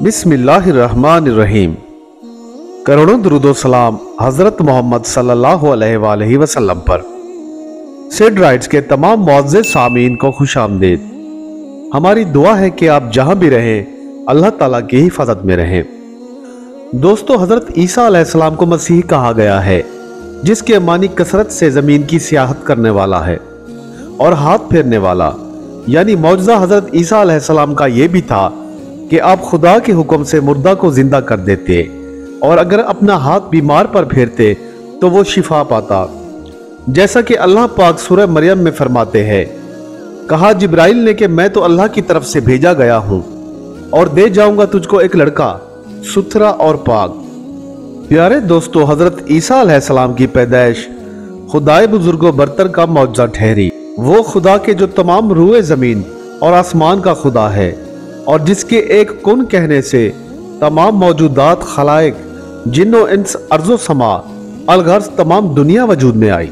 बिस्मिल्लाहिर्रहमानिर्रहीम। करोड़ों दुरूदो सलाम हजरत मोहम्मद सल्लल्लाहु अलैहि वसल्लम पर। सिड राइट्स के तमाम मुअज़्ज़िज़ सामीन को खुश आमदीद। हमारी दुआ है कि आप जहां भी रहें अल्लाह ताला की हिफाजत में रहें। दोस्तों, हजरत ईसा अलैहिस्सलाम को मसीह कहा गया है, जिसके मानी कसरत से जमीन की सियाहत करने वाला है और हाथ फेरने वाला। यानी मौजज़ा हजरत ईसा अलैहिस्सलाम का यह भी था कि आप खुदा के हुक्म से मुर्दा को जिंदा कर देते और अगर अपना हाथ बीमार पर फेरते तो वो शिफा पाता। जैसा कि अल्लाह पाक सूरह मरियम में फरमाते हैं, कहा जिब्राइल ने कि मैं तो अल्लाह की तरफ से भेजा गया हूं और दे जाऊंगा तुझको एक लड़का सुथरा और पाक। प्यारे दोस्तों, हजरत ईसा अलैहिस्सलाम की पैदाइश खुदाए बुजुर्गो बरतर का मौजज़ा ठहरी। वो खुदा के जो तमाम रूए जमीन और आसमान का खुदा है और जिसके एक कुन कहने से तमाम मौजूदात खलाइक जिन्नो इंस अर्ज़ो समा अलगर्ज तमाम दुनिया वजूद में आई।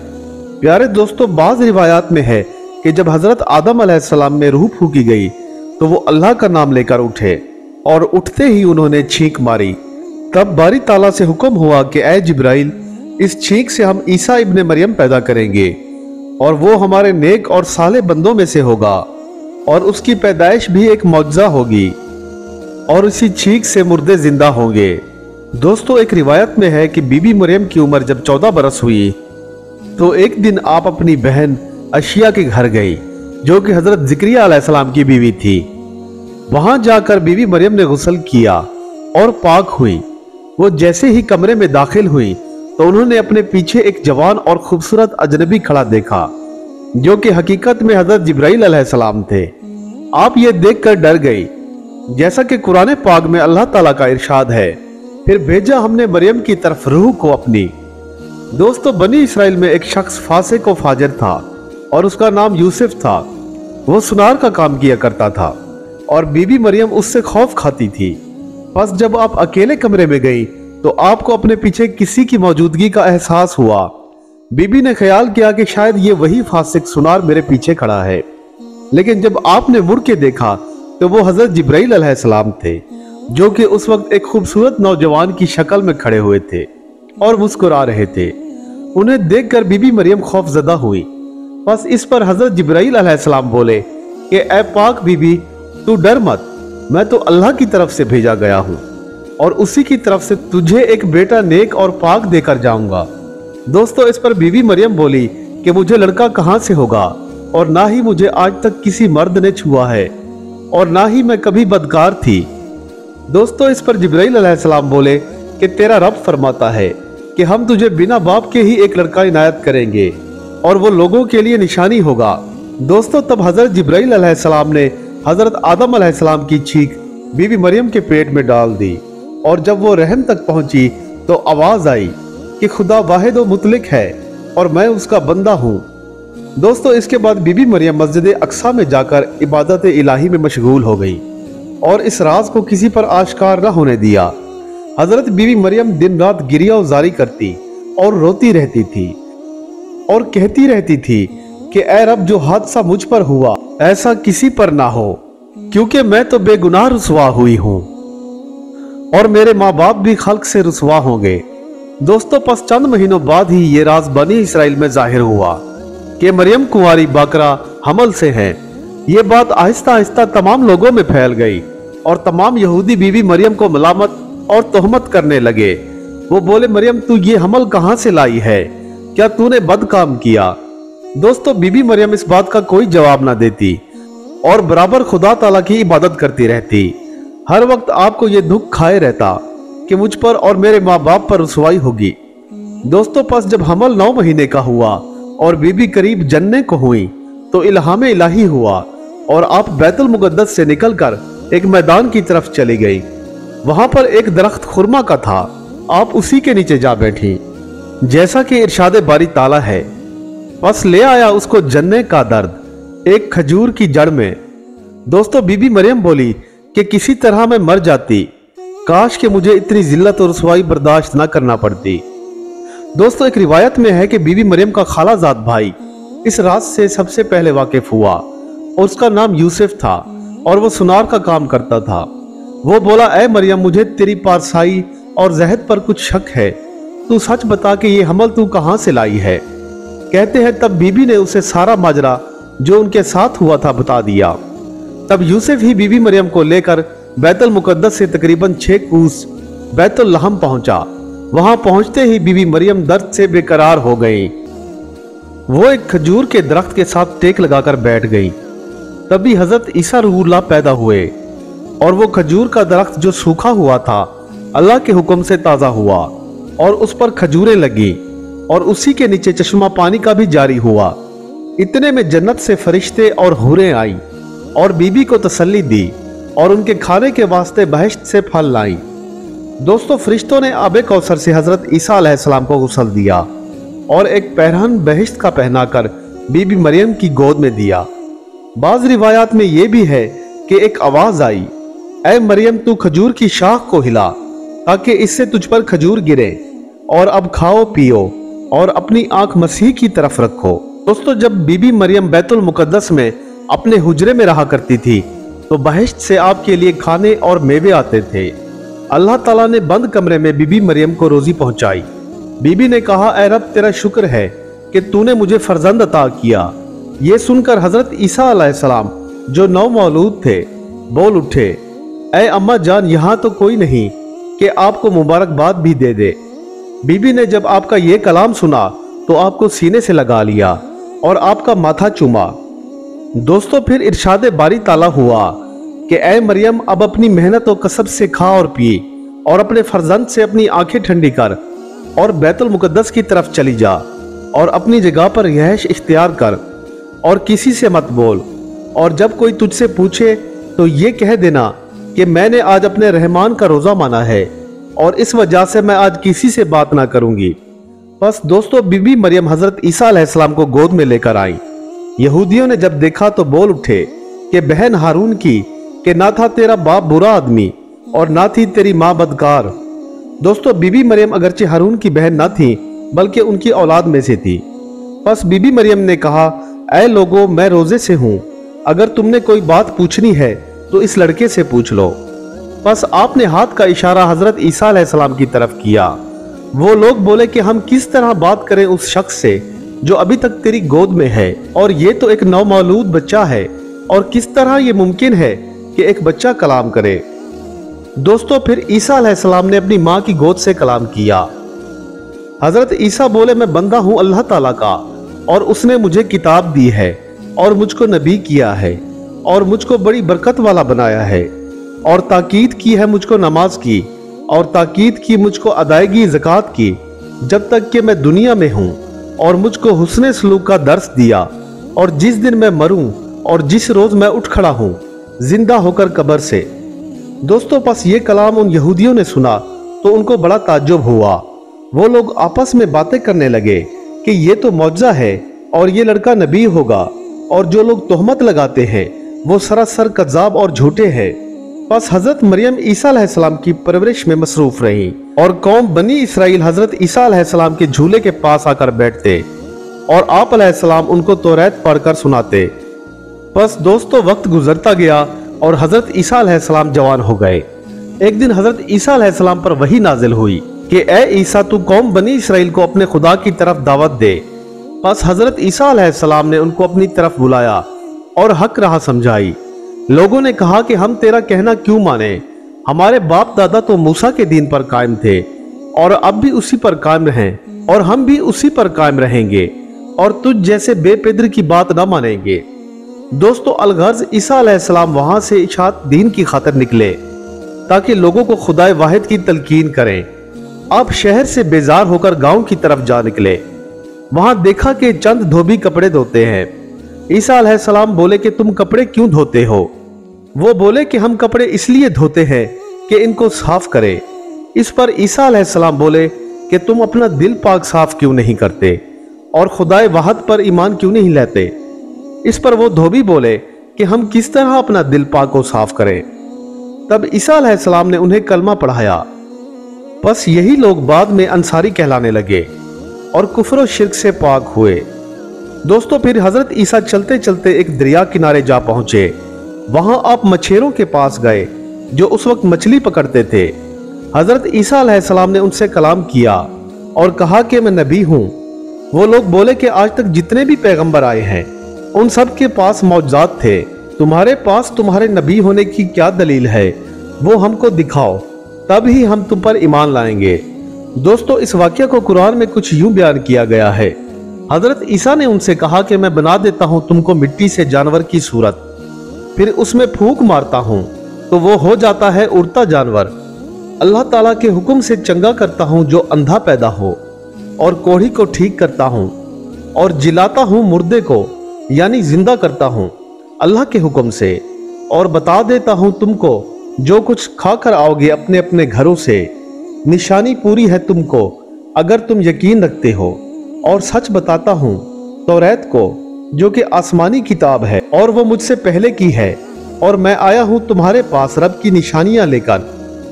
प्यारे दोस्तों, बाज़ रिवायात में है कि जब हजरत आदम अलैहिस्सलाम में रूह फूकी गई तो वो अल्लाह का नाम लेकर उठे और उठते ही उन्होंने छींक मारी। तब बारी ताला से हुक्म हुआ कि ऐ जिब्राइल, इस छींक से हम ईसा इब्ने मरियम पैदा करेंगे और वो हमारे नेक और साले बंदों में से होगा और उसकी पैदाइश भी एक मौजज़ा होगी और इसी छींक से मुर्दे जिंदा होंगे। दोस्तों, एक रिवायत में है कि बीबी मरियम की उम्र जब 14 बरस हुई तो एक दिन आप अपनी बहन अशिया के घर गई, जो कि हजरत ज़िक्रिया अलैहिस्सलाम की बीवी थी। वहां जाकर बीबी मरियम ने गुस्ल किया और पाक हुई। वो जैसे ही कमरे में दाखिल हुई तो उन्होंने अपने पीछे एक जवान और खूबसूरत अजनबी खड़ा देखा, जो कि हकीकत में हजरत जिब्राइल अलैहिस्सलाम थे। आप ये देखकर डर गई, जैसा कि कुरान पाक में अल्लाह ताला का इरशाद है, फिर भेजा हमने मरियम की तरफ रूह को अपनी। दोस्तों, बनी इसराइल में एक शख्स फासिक व फाजिर था और उसका नाम यूसुफ था। वो सुनार का काम किया करता था और बीबी मरियम उससे खौफ खाती थी। बस जब आप अकेले कमरे में गई तो आपको अपने पीछे किसी की मौजूदगी का एहसास हुआ। बीबी ने ख्याल किया कि शायद ये वही फासिक सुनार मेरे पीछे खड़ा है, लेकिन जब आपने मुड़ के देखा तो वो हजरत जिब्राइल अलैहिस्सलाम थे, जो कि उस वक्त एक खूबसूरत नौजवान की शक्ल में खड़े हुए थे और मुस्कुरा रहे थे। उन्हें देखकर बीबी मरियम खौफजदा हुई। बस इस पर हजरत जिब्राइल अलैहिस्सलाम बोले कि ए पाक बीबी, तू डर मत, मैं तो अल्लाह की तरफ से भेजा गया हूं और उसी की तरफ से तुझे एक बेटा नेक और पाक देकर जाऊंगा। दोस्तों, इस पर बीबी मरियम बोली कि मुझे लड़का कहां से होगा और ना ही मुझे आज तक किसी मर्द ने छुआ है और ना ही मैं कभी बदकार थी। दोस्तों, इस पर जिब्राइल अलैहिस्सलाम बोले कि तेरा रब फरमाता है कि हम तुझे बिना बाप के ही एक लड़का इनायत करेंगे और वो लोगों के लिए निशानी होगा। दोस्तों, तब हजरत जिब्राइल अलैहिस्सलाम ने हजरत आदम अलैहिस्सलाम की छींक बीबी मरियम के पेट में डाल दी और जब वो रहम तक पहुंची तो आवाज आई कि खुदा वाहिद व मुतलिक है और मैं उसका बंदा हूं। दोस्तों, इसके बाद बीबी मरियम मस्जिद अक्सा में जाकर इबादत इलाही में मशगूल हो गई और इस राज को किसी पर आश्कार न होने दिया। हजरत बीबी मरियम दिन रात गिरिया जारी करती और रोती रहती थी और कहती रहती थी कि ऐ रब, जो हादसा मुझ पर हुआ ऐसा किसी पर ना हो, क्योंकि मैं तो बेगुनाह रुसवा हुई हूं और मेरे माँ बाप भी खल्क से रुसवा होंगे। दोस्तों, बस चंद महीनों बाद ही ये राज बनी इसराइल में जाहिर हुआ कि मरियम कुंवारी बाकरा हमल से है। ये बात आहिस्ता आहिस्ता तमाम लोगों में फैल गई और तमाम यहूदी बीबी मरियम को मलामत और तोहमत करने लगे। वो बोले, मरियम, तू ये हमल कहां से लाई है? क्या तूने बद काम किया? दोस्तों, बीबी मरियम इस बात का कोई जवाब ना देती और बराबर खुदा ताला की इबादत करती रहती। हर वक्त आपको ये दुख खाए रहता कि मुझ पर और मेरे माँ बाप पर रुसवाई होगी। दोस्तों, बस जब हमल 9 महीने का हुआ और बीबी करीब जन्ने को हुई तो इल्हाम इलाही हुआ और आप बैतुल मुक़द्दस से निकलकर एक मैदान की तरफ चली गई। वहां पर एक दरख्त खुरमा का था, आप उसी के नीचे जा बैठी, जैसा कि इरशाद बारी ताला है, बस ले आया उसको जन्ने का दर्द एक खजूर की जड़ में। दोस्तों, बीबी मरियम बोली कि किसी तरह मैं मर जाती, काश कि मुझे इतनी जिल्लत और रुसवाई बर्दाश्त ना करना पड़ती। दोस्तों, एक रिवायत में है कि बीबी मरियम का खालाजाद भाई इस राज से सबसे पहले वाकिफ हुआ और उसका नाम यूसुफ था और वो सुनार का काम करता था। वो बोला, ऐ मरियम, मुझे तेरी पारसाई और जहद पर कुछ शक है, तू सच बता कि ये हमल तू कहां से लाई है। कहते हैं तब बीबी ने उसे सारा माजरा जो उनके साथ हुआ था बता दिया। तब यूसुफ ही बीबी मरियम को लेकर बैतुल मुकद्दस से तकरीबन 6 कोस बैतुल लहम पहुंचा। वहां पहुंचते ही बीबी मरियम दर्द से बेकरार हो गई। वो एक खजूर के दरख्त के साथ टेक लगाकर बैठ गई। तभी हजरत ईसा रूहुल्लाह पैदा हुए और वो खजूर का दरख्त जो सूखा हुआ था अल्लाह के हुक्म से ताजा हुआ और उस पर खजूरें लगी और उसी के नीचे चश्मा पानी का भी जारी हुआ। इतने में जन्नत से फरिश्ते और हूरें आई और बीबी को तसल्ली दी और उनके खाने के वास्ते बहिश्त से फल लाई। दोस्तों, फरिश्तों ने आबे कौसर से हजरत ईसा अलैहिस्सलाम को गुस्ल दिया और एक पहरन बहिश्त का पहनाकर बीबी मरियम की गोद में दिया। बाज रिवायात में यह भी है कि एक आवाज आई, ऐ मरियम, तू खजूर की शाख को हिला ताकि इससे तुझ पर खजूर गिरे, और अब खाओ पियो और अपनी आंख मसीह की तरफ रखो। दोस्तों, जब बीबी मरियम बैतुल मुकद्दस में अपने हुजरे में रहा करती थी तो बहिश्त से आपके लिए खाने और मेवे आते थे। अल्लाह ताला ने बंद कमरे में बीबी मरियम को रोजी पहुंचाई। बीबी ने कहा, ऐ रब, तेरा शुक्र है कि तूने मुझे फर्जंद अता किया। ये सुनकर हजरत ईसा अलैहिस्सलाम जो नौ मौलूद थे बोल उठे, ऐ अम्मा जान, यहाँ तो कोई नहीं कि आपको मुबारकबाद भी दे दे। बीबी ने जब आपका ये कलाम सुना तो आपको सीने से लगा लिया और आपका माथा चूमा। दोस्तों, फिर इरशाद बारी ताला हुआ कि ऐ मरियम, अब अपनी मेहनत और कसब से खा और पी और अपने फर्जंद से अपनी आंखें ठंडी कर और बैतुल मुकद्दस की तरफ चली जा और अपनी जगह पर रिहाइश इख्तियार कर और किसी से मत बोल। और जब कोई तुझसे पूछे तो ये कह देना कि मैंने आज अपने रहमान का रोजा माना है और इस वजह से मैं आज किसी से बात ना करूंगी। बस दोस्तों, बीबी मरियम हजरत ईसा अलैहिस्सलाम को गोद में लेकर आई। यहूदियों ने जब देखा तो बोल उठे कि बहन हारून की कि ना था तेरा बाप बुरा आदमी और ना थी तेरी माँ बदकार। दोस्तों, बीबी मरियम अगरचे हारून की बहन ना थी बल्कि उनकी औलाद में से थी। बस बीबी मरियम ने कहा, ऐ लोगों, मैं रोजे से हूँ, अगर तुमने कोई बात पूछनी है तो इस लड़के से पूछ लो। बस आपने हाथ का इशारा हजरत ईसा अलैहिस्सलाम की तरफ किया। वो लोग बोले कि हम किस तरह बात करें उस शख्स से जो अभी तक तेरी गोद में है, और ये तो एक नौमौलूद बच्चा है, और किस तरह ये मुमकिन है कि एक बच्चा कलाम करे। दोस्तों, फिर ईसा अलैहिस्सलाम ने अपनी माँ की गोद से कलाम किया। हजरत ईसा बोले, मैं बंदा हूँ अल्लाह ताला का और उसने मुझे किताब दी है और मुझको नबी किया है और मुझको बड़ी बरकत वाला बनाया है और ताकीद की है मुझको नमाज की और ताकीद की मुझको अदायगी ज़कात की जब तक कि मैं दुनिया में हूँ, और मुझको हुस्ने सलूक का दर्स दिया, और जिस दिन मैं मरूं और जिस रोज मैं उठ खड़ा हूं जिंदा होकर कब्र से। दोस्तों, बस ये कलाम उन यहूदियों ने सुना तो उनको बड़ा ताज्जुब हुआ। वो लोग आपस में बातें करने लगे कि ये तो मौजज़ा है और ये लड़का नबी होगा, और जो लोग तोहमत लगाते हैं वो सरासर कज़्ज़ाब और झूठे हैं। बस हजरत मरियम ईसा अलैहिस्सलाम की परवरिश में मसरूफ रही और कौम बनी इसराइल हजरत ईसा अलैहिस्सलाम के झूले के पास आकर बैठते और आप अलैहिस्सलाम उनको तौरात पढ़कर सुनाते। बस दोस्तों, वक्त गुजरता गया और हजरत ईसा अलैहिस्सलाम जवान हो गए। एक दिन हजरत ईसा अलैहिस्सलाम पर वही नाजिल हुई कि ए ईसा, तू कौम बनी इसराइल को अपने खुदा की तरफ दावत दे। बस हजरत ईसा अलैहिस्सलाम ने उनको अपनी तरफ बुलाया और हक राह समझाई। लोगों ने कहा कि हम तेरा कहना क्यों माने, हमारे बाप दादा तो मूसा के दीन पर कायम थे और अब भी उसी पर कायम रहें और हम भी उसी पर कायम रहेंगे और तुझ जैसे बेपिद्र की बात न मानेंगे। दोस्तों, अलगर्ज ईसा अलैहिस्सलाम वहां से इशात दीन की खातिर निकले ताकि लोगों को खुदाए वाहिद की तलकीन करें। आप शहर से बेजार होकर गांव की तरफ जा निकले। वहां देखा कि चंद धोबी कपड़े धोते हैं। ईसा अलैहिस्सलाम बोले कि तुम कपड़े क्यों धोते हो? वो बोले कि हम कपड़े इसलिए धोते हैं कि इनको साफ करें। इस पर ईसा अलैहिस्सलाम बोले कि तुम अपना दिल पाक साफ क्यों नहीं करते और खुदाए वाहिद पर ईमान क्यों नहीं लेते? इस पर वो धोबी बोले कि हम किस तरह अपना दिल पाक को साफ करें। तब ईसा अलैहिस्सलाम ने उन्हें कलमा पढ़ाया। बस यही लोग बाद में अंसारी कहलाने लगे और कुफ्र और शिर्क से पाक हुए। दोस्तों, फिर हजरत ईसा चलते चलते एक दरिया किनारे जा पहुंचे। वहां आप मछेरों के पास गए जो उस वक्त मछली पकड़ते थे। हजरत ईसा अलैहिस्सलाम ने उनसे कलाम किया और कहा कि मैं नबी हूँ। वो लोग बोले कि आज तक जितने भी पैगंबर आए हैं उन सब के पास मौजूदात थे, तुम्हारे पास तुम्हारे नबी होने की क्या दलील है, वो हमको दिखाओ, तब ही हम तुम पर ईमान लाएंगे। दोस्तों, इस वाक़या को कुरान में कुछ यूं बयान किया गया है। हजरत ईसा ने उनसे कहा कि मैं बना देता हूँ तुमको मिट्टी से जानवर की सूरत, फिर उसमें फूंक मारता हूँ तो वो हो जाता है उड़ता जानवर। अल्लाह ताला के हुक्म से चंगा करता हूँ जो अंधा पैदा हो, और कोढ़ी को ठीक करता हूँ, और जिलाता हूँ मुर्दे को, यानी जिंदा करता हूँ अल्लाह के हुक्म से, और बता देता हूँ तुमको जो कुछ खाकर आओगे अपने अपने घरों से। निशानी पूरी है तुमको अगर तुम यकीन रखते हो, और सच बताता हूँ तौरात को जो कि आसमानी किताब है और वो मुझसे पहले की है, और मैं आया हूँ तुम्हारे पास रब की निशानियां लेकर।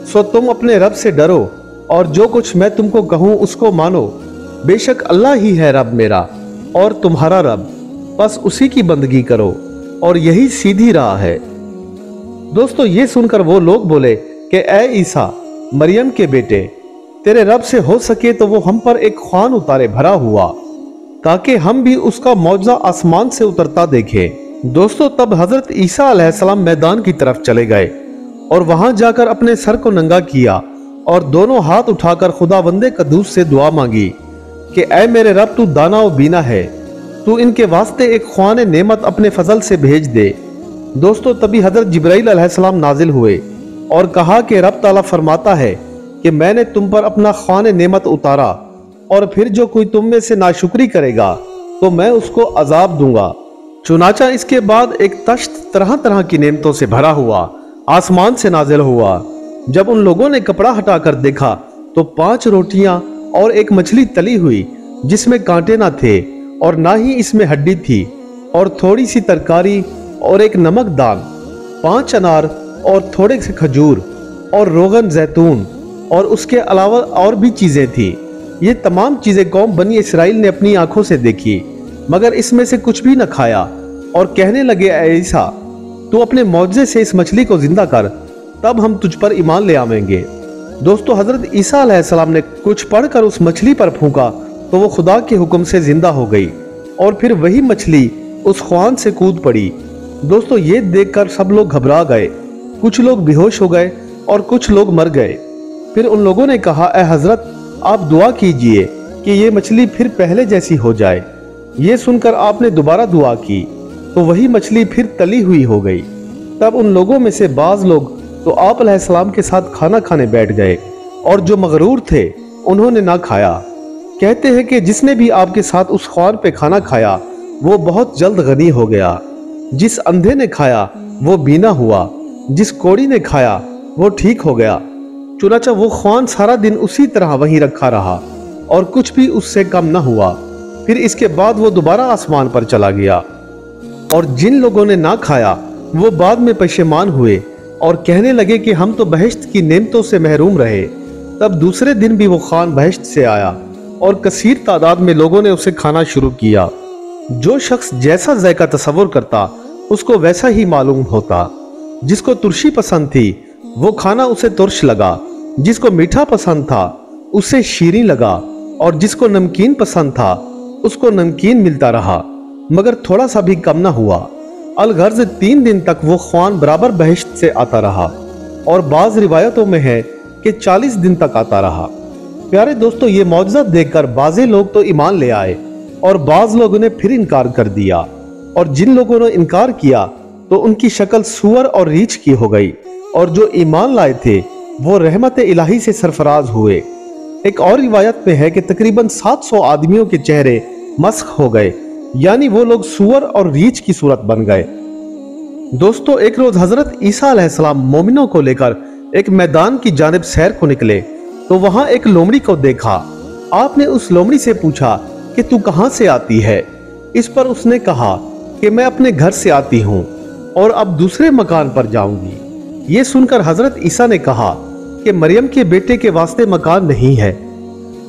सो तुम अपने रब से डरो और जो कुछ मैं तुमको कहूँ उसको मानो। बेशक अल्लाह ही है रब मेरा और तुम्हारा रब, बस उसी की बंदगी करो, और यही सीधी राह है। दोस्तों, ये सुनकर वो लोग बोले कि ऐ ईसा मरियम के बेटे, तेरे रब से हो सके तो वो हम पर एक ख्वान उतारे भरा हुआ, ताकि हम भी उसका मौजज़ा आसमान से उतरता देखें। दोस्तों, तब हजरत ईसा अलैहिस्सलाम मैदान की तरफ चले गए और वहां जाकर अपने सर को नंगा किया और दोनों हाथ उठाकर खुदावंदे कद्दूस से दुआ मांगी कि ऐ मेरे रब, तू दाना और बीना है, तू इनके वास्ते एक ख्वान नेमत अपने फजल से भेज दे। दोस्तों, तभी हजरत जिब्राइल अलैहिस्सलाम नाजिल हुए और कहा कि रब ताला फरमाता है कि मैंने तुम पर अपना ख्वान नेमत उतारा, और फिर जो कोई तुम में से नाशुक्री करेगा तो मैं उसको अजाब दूंगा। चुनाचा इसके बाद एक तश्त तरह तरह की नेमतों से भरा हुआ आसमान से नाजिल हुआ। जब उन लोगों ने कपड़ा हटाकर देखा तो 5 रोटियां और एक मछली तली हुई जिसमें कांटे ना थे और ना ही इसमें हड्डी थी, और थोड़ी सी तरकारी और एक नमकदान, 5 अनार और थोड़े से खजूर और रोगन जैतून, और उसके अलावा और भी चीजें थी। ये तमाम चीजें कौम बनी इसराइल ने अपनी आंखों से देखी, मगर इसमें से कुछ भी न खाया, और कहने लगे ऐ ईसा, तू अपने मौजज़े से इस मछली को जिंदा कर, तब हम तुझ पर ईमान ले आवेंगे। दोस्तों, हजरत ईसा अलैहिस्सलाम ने कुछ पढ़कर उस मछली पर फूंका तो वो खुदा के हुक्म से जिंदा हो गई, और फिर वही मछली उस ख्वान से कूद पड़ी। दोस्तों, ये देखकर सब लोग घबरा गए, कुछ लोग बेहोश हो गए और कुछ लोग मर गए। फिर उन लोगों ने कहा, ऐ हजरत, आप दुआ कीजिए कि ये मछली फिर पहले जैसी हो जाए। ये सुनकर आपने दोबारा दुआ की तो वही मछली फिर तली हुई हो गई। तब उन लोगों में से बाज लोग तो आप अलैहिस्सलाम के साथ खाना खाने बैठ गए, और जो मगरूर थे उन्होंने ना खाया। कहते हैं कि जिसने भी आपके साथ उस ख्वान पे खाना खाया वो बहुत जल्द गनी हो गया। जिस अंधे ने खाया वो बीना हुआ, जिस कोढ़ी ने खाया वो ठीक हो गया। चुनाचा वो ख्वान सारा दिन उसी तरह वहीं रखा रहा और कुछ भी उससे कम न हुआ। फिर इसके बाद वो दोबारा आसमान पर चला गया, और जिन लोगों ने ना खाया वो बाद में पशेमान हुए और कहने लगे कि हम तो बहिश्त की नेमतों से महरूम रहे। तब दूसरे दिन भी वो खान बहिश्त से आया और कसीर तादाद में लोगों ने उसे खाना शुरू किया। जो शख्स जैसा जायका तसव्वुर करता उसको वैसा ही मालूम होता। जिसको तुर्शी पसंद थी वो खाना उसे तुर्श लगा, जिसको मीठा पसंद था उसे शीरीं लगा, और जिसको नमकीन पसंद था उसको नमकीन मिलता रहा, मगर थोड़ा सा भी कम ना हुआ। अलगर्ज 3 दिन तक वो ख्वान बराबर बहिश्त से आता रहा, और बाज रिवायतों में है कि 40 दिन तक आता रहा। प्यारे दोस्तों, ये मौजज़ा देखकर बाज़े लोग तो ईमान ले आए और बाज लोगों ने फिर इनकार कर दिया, और जिन लोगों ने इनकार किया तो उनकी शक्ल सूअर और रीछ की हो गई, और जो ईमान लाए थे वो रहमत इलाही से सरफराज हुए। एक और रिवायत में है कि तकरीबन 700 आदमियों के चेहरे मस्ख हो गए, यानी वो लोग सूअर और रीछ की सूरत बन गए। दोस्तों, एक रोज हजरत ईसा अलैहिस्सलाम मोमिनों को लेकर एक मैदान की जानिब सैर को निकले तो वहां एक लोमड़ी को देखा। आपने उस लोमड़ी से पूछा कि तू कहां से आती है। इस पर उसने कहा कि मैं अपने घर से आती हूं और अब दूसरे मकान पर जाऊंगी। ये सुनकर हजरत ईसा ने कहा कि मरियम के बेटे के वास्ते मकान नहीं है।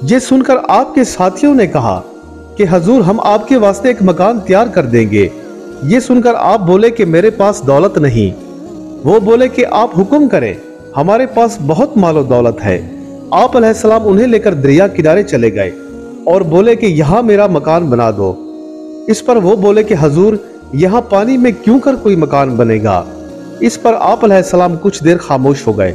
ये सुनकर आपके साथियों ने कहा कि हजूर, हम आपके वास्ते एक मकान तैयार कर देंगे। ये सुनकर आप बोले कि मेरे पास दौलत नहीं, वो बोले कि आप हुक्म करें, हमारे पास बहुत मालो दौलत है। आप अलैहिस्सलाम उन्हें लेकर दरिया किनारे चले गए और बोले कि यहाँ मेरा मकान बना दो। इस पर वो बोले कि हजूर, यहाँ पानी में क्यों कर कोई मकान बनेगा। इस पर आप अलैहिस्सलाम कुछ देर खामोश हो गए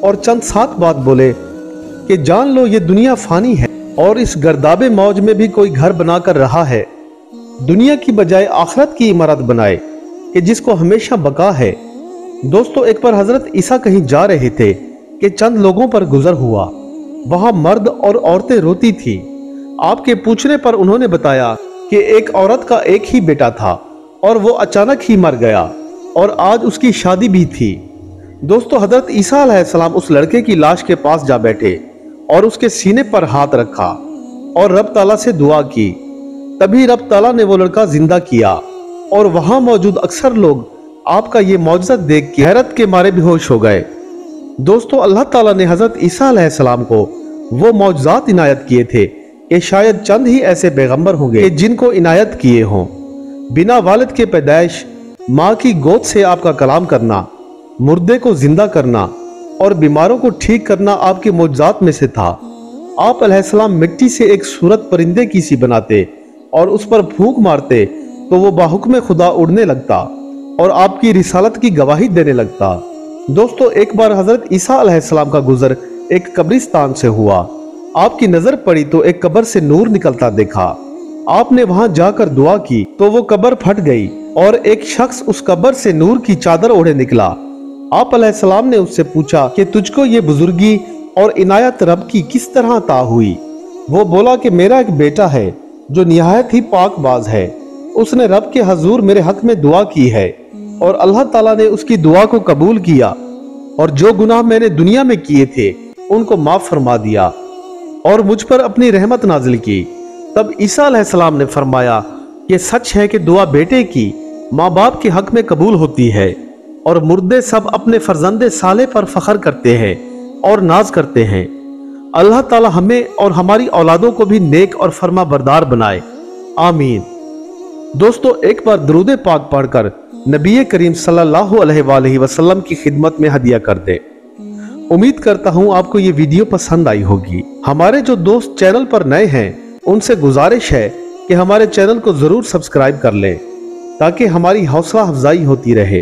और चंद सात बात बोले कि जान लो ये दुनिया फानी है और इस गर्दाबे मौज में भी कोई घर बनाकर रहा है। दुनिया की बजाय आखिरत की इमारत बनाए कि जिसको हमेशा बका है। दोस्तों, एक बार हजरत ईसा कहीं जा रहे थे कि चंद लोगों पर गुजर हुआ। वहां मर्द और औरतें रोती थी। आपके पूछने पर उन्होंने बताया कि एक औरत का एक ही बेटा था और वो अचानक ही मर गया और आज उसकी शादी भी थी। दोस्तों, हजरत ईसा अलैहिस्सलाम उस लड़के की लाश के पास जा बैठे और उसके सीने पर हाथ रखा और रब ताला से दुआ की। तभी रब ताला ने वो लड़का जिंदा किया और वहां मौजूद अक्सर लोग आपका ये मौजज़ा देख के हैरत के मारे बेहोश हो गए। दोस्तों, अल्लाह ताला ने हजरत ईसा अलैहिस्सलाम को वो मौजज़ात इनायत किए थे कि शायद चंद ही ऐसे पैगंबर होंगे जिनको इनायत किए हों। बिना वालिद के पैदाइश, माँ की गोद से आपका कलाम करना, मुर्दे को जिंदा करना और बीमारों को ठीक करना आपके मौजज़ात में से था। आप अलैहिस्सलाम मिट्टी से एक सूरत परिंदे की सी बनाते और उस पर फूंक मारते तो वो बाहुक्म खुदा उड़ने लगता और आपकी रिसालत की गवाही देने लगता। दोस्तों, एक बार हजरत ईसा अलैहिस्सलाम का गुजर एक कब्रिस्तान से हुआ। आपकी नजर पड़ी तो एक कब्र से नूर निकलता देखा। आपने वहां जाकर दुआ की तो वो कब्र फट गई और एक शख्स उस कब्र से नूर की चादर ओढ़े निकला। आप अलैहिस्सलाम ने उससे पूछा कि तुझको ये बुजुर्गी और इनायत रब की किस तरह अता हुई। वो बोला कि मेरा एक बेटा है जो निहायत ही पाकबाज है। उसने रब के हजूर मेरे हक में दुआ की है और अल्लाह ताला ने उसकी दुआ को कबूल किया और जो गुनाह मैंने दुनिया में किए थे उनको माफ फरमा दिया और मुझ पर अपनी रहमत नाजिल की। तब ईसा अलैहिस्सलाम ने फरमाया कि सच है कि दुआ बेटे की माँ बाप के हक में कबूल होती है और मुर्दे सब अपने फर्जंदे साले पर फख्र करते हैं और नाज करते हैं। अल्लाह ताला हमें और हमारी औलादों को भी नेक और फर्मा बरदार बनाए, आमीन। दोस्तों, एक बार दरूद पाक पढ़कर नबी करीम सल्लल्लाहु अलैहि वसल्लम की खिदमत में हदिया कर दे। उम्मीद करता हूँ आपको ये वीडियो पसंद आई होगी। हमारे जो दोस्त चैनल पर नए हैं उनसे गुजारिश है कि हमारे चैनल को जरूर सब्सक्राइब कर लें ताकि हमारी हौसला अफजाई होती रहे।